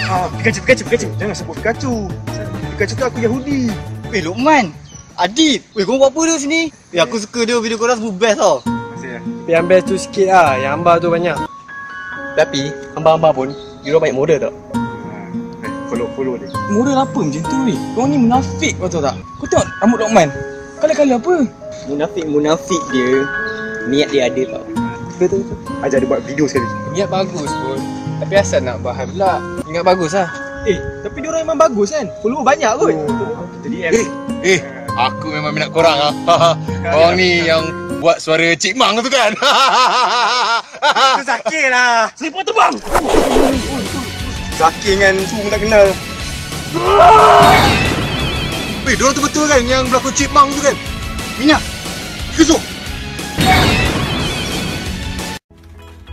Pikachu. Jangan sebut Pikachu. Pikachu tu aku Yahudi. Luqman, Adib, kau buat apa dia sini? Aku suka dia, video korang semua best tau. Masih ya. Yang best tu sikit lah, yang hamba tu banyak. Tapi, hamba-hamba pun, dia banyak modal tak? Follow dia. Modal apa macam tu ni? Kau ni munafik kau tahu tak? Kau tengok rambut Luqman. Kala-kala apa? Munafik dia, niat dia ada tau. Betul. Ajar dia buat video sekali. Niat bagus pun, tapi asal nak bahas pula. Ingat bagus lah. Tapi dia orang memang bagus kan? Follower banyak kot. Jadi Aku memang minat korang lah. Korang ni yang buat suara Cik Mang tu kan? itu Zakir lah. Selipar terbang! Zakir dengan Su pun tak kenal. Diorang tu betul kan yang berlakon Cik Mang tu kan? Minyak! Kesuk!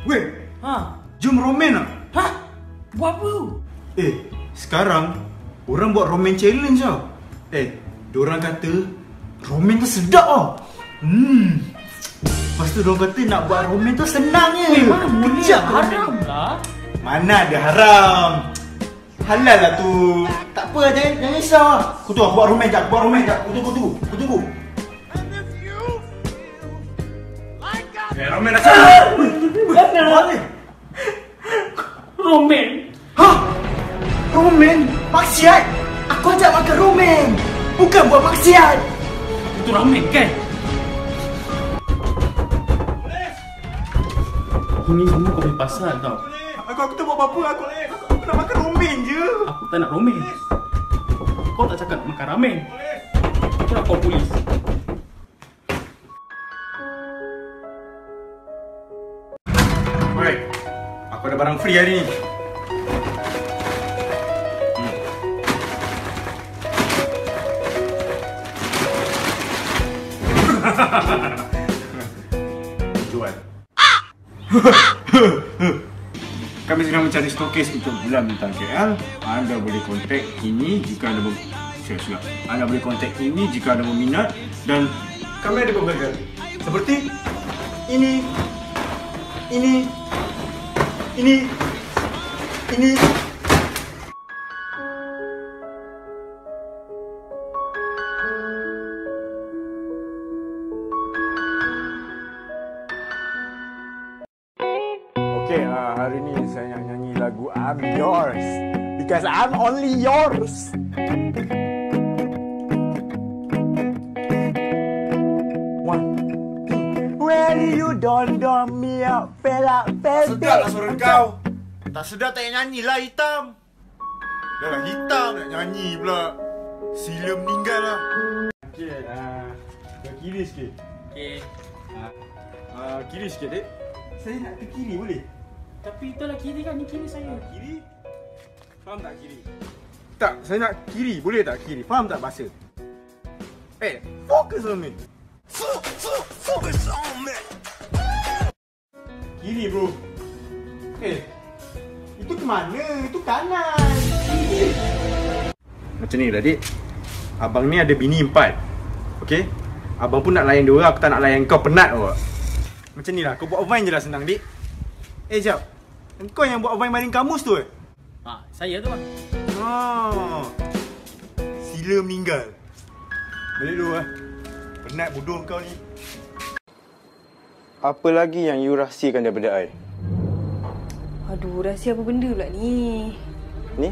Weh, jom romen lah. Hah? Buat apa? Sekarang orang buat romen challenge tau. Diorang kata romen tu sedap tau. Lepas tu diorang kata nak buat romen tu senang je. Mana boleh? Haram lah. Mana ada haram. Halal lah tu. Tak apa, jangan risau lah. Aku tu buat romen jap. Aku tunggu. Romen dah siap. Buat ni. Romen. Romen? Maksiat? Aku ajak makan romen. Bukan buat maksiat. Itu ramen kan? Ini semua kau punya pasal tau. Aku tak buat apa-apa. Aku nak makan romen je. Aku tak nak romen. Kau tak cakap makan ramen. Aku nak call polis. Alright. Aku ada barang free hari ni. Jual. Kami sedang mencari stokis untuk bulan bintang KL. Anda boleh kontak ini jika anda Anda boleh kontak ini jika anda berminat dan kami ada beberapa seperti ini. Hari ni saya nak nyanyi lagu I'm Yours because I'm only yours. One, two. When you don't me up, fella, baby. Sedap lah suara kau. Tak sedap tak payah nyanyi lah, hitam. Dah lah hitam nak nyanyi pula. Sila meninggal lah. Okay, ke kiri sikit. Okay. Kiri sikit, dek. Saya nak ke kiri boleh? Tapi itulah kiri kan, ni kiri saya. Kiri? Faham tak kiri? Tak, saya nak kiri. Boleh tak kiri? Faham tak bahasa? Focus on me. Focus on me. Kiri bro. Itu ke mana? Itu kanan. Kiri. Macam ni lah, Dik. Abang ni ada bini 4. Okay? Abang pun nak layan dia orang. Aku tak nak layan kau, penat awak. Macam ni lah. Kau buat Vine je lah senang, Dik. Jap. Kau yang buat Vine maring kamus tu Saya tu bang. Sila meninggal. Balik dulu Penat bodoh kau ni. Apa lagi yang you rahsiakan daripada I? Aduh, rahsia apa benda pula ni? Ni?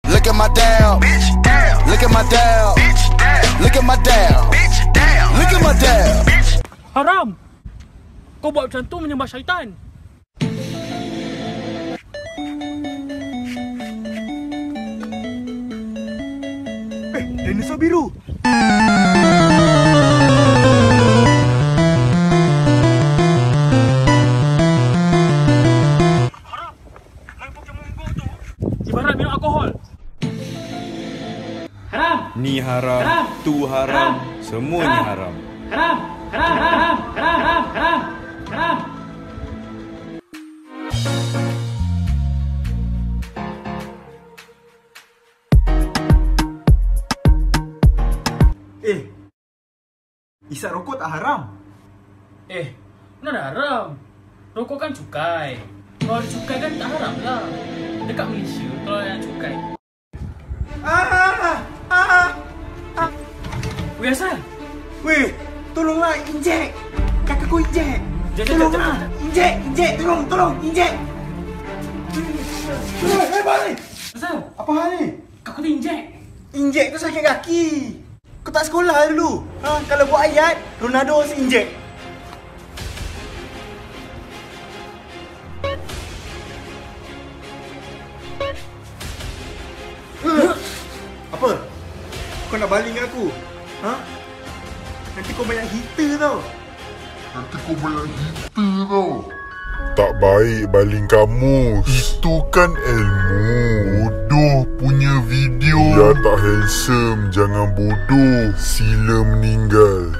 Look at my down, bitch, down. Look at my down, bitch, down. Look at my down, bitch, down. Look at my down, bitch. Haram! Kau buat macam tu menyembah syaitan. Dinosaur biru. Haram! Main Pokemon Go tu ibarat minum alkohol. Haram! Ni haram, Haram. tu haram, Haram. semuanya Haram. haram. Haram! Isap rokok tak haram. Mana dah haram? Rokok kan cukai. Kalau ada cukai kan tak haram lah. Dekat Malaysia kalau ada cukai. Weh asal? Weh, tolonglah injek. Kakak kau injek. Tolonglah. Injek, tolong, injek. Balik. Asal? Apa hal ni? Kau kena injek. Injek tu sakit kaki. Kau tak sekolah dulu. Kalau buat ayat, Ronaldo mesti injek. Apa? Kau nak baling kat aku? Nanti kau banyak hitter tau. Tak baik baling kamu. Itu kan ilmu. Bodoh punya video. Ya tak handsome. Jangan bodoh. Sila meninggal.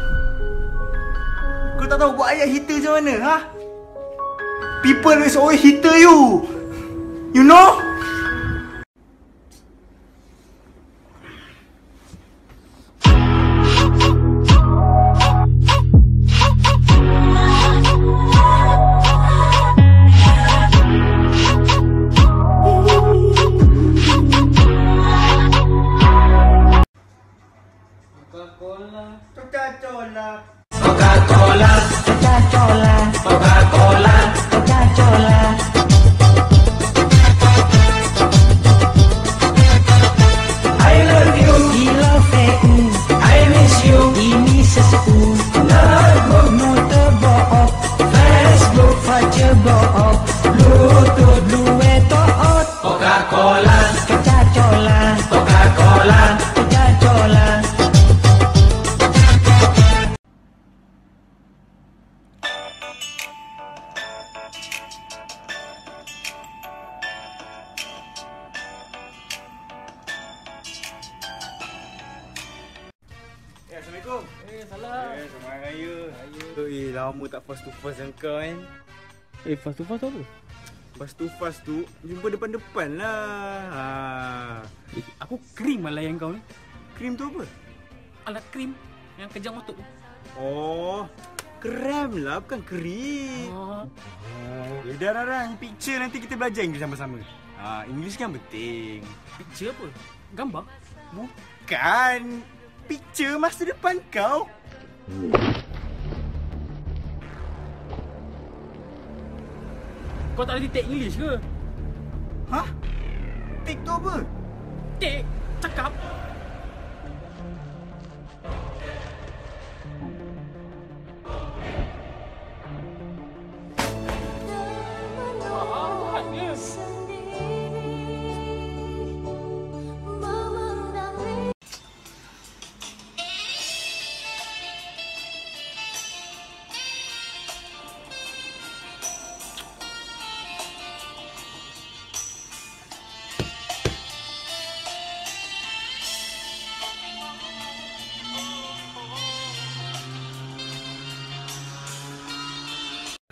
Kau tak tahu buat ayat hitter macam mana, People is always hitter you. You know? Assalamualaikum. Salam. Selamat Raya. Lama tak face to face dengan kau kan. Fast to fast apa? Fast tu jumpa depan-depan lah. Aku krim lah layan kau ni. Krim tu apa? Alat krim yang kejang otot tu. Oh, krem lah, bukan krim. Dah, picture nanti kita belajar English sama-sama. English kan penting. Picture apa? Gambar? Bukan. Picture masa depan kau. Kau tak ada take English ke? Tik tu apa? Take, cakap.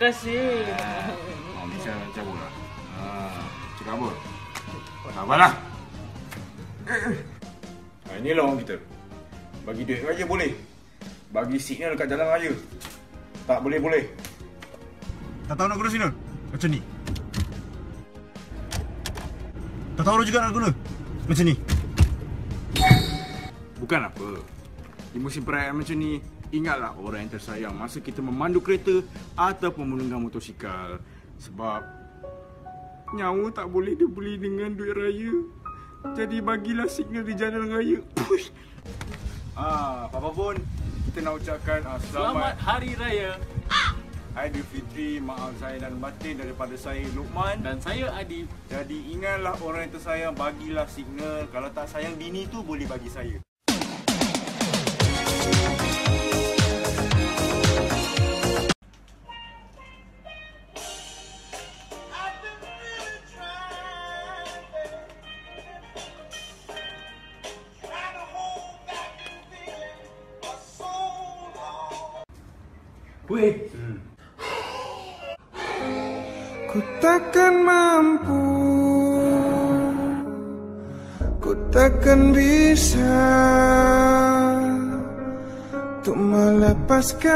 Terima kasih. Bisa cabut lah. Cakap apa? Sabarlah. Inilah orang kita. Bagi duit raya boleh. Bagi signal kat jalan raya tak boleh. Tak tahu nak guna signal? Macam ni. Tak tahu juga nak guna? Macam ni. Bukan apa. Di musim perayaan macam ni, ingatlah orang yang tersayang masa kita memandu kereta ataupun menunggang motosikal. Sebab nyawa tak boleh dibeli dengan duit raya. Jadi bagilah signal di jalan raya. Apa pun kita nak ucapkan Selamat Hari Raya. Aidilfitri, maaf saya dan batin daripada saya Luqman Dan saya Adib. Jadi ingatlah orang yang tersayang, bagilah signal. Kalau tak sayang bini tu boleh bagi saya. Weh. Ku takkan mampu, ku takkan bisa untuk melepaskan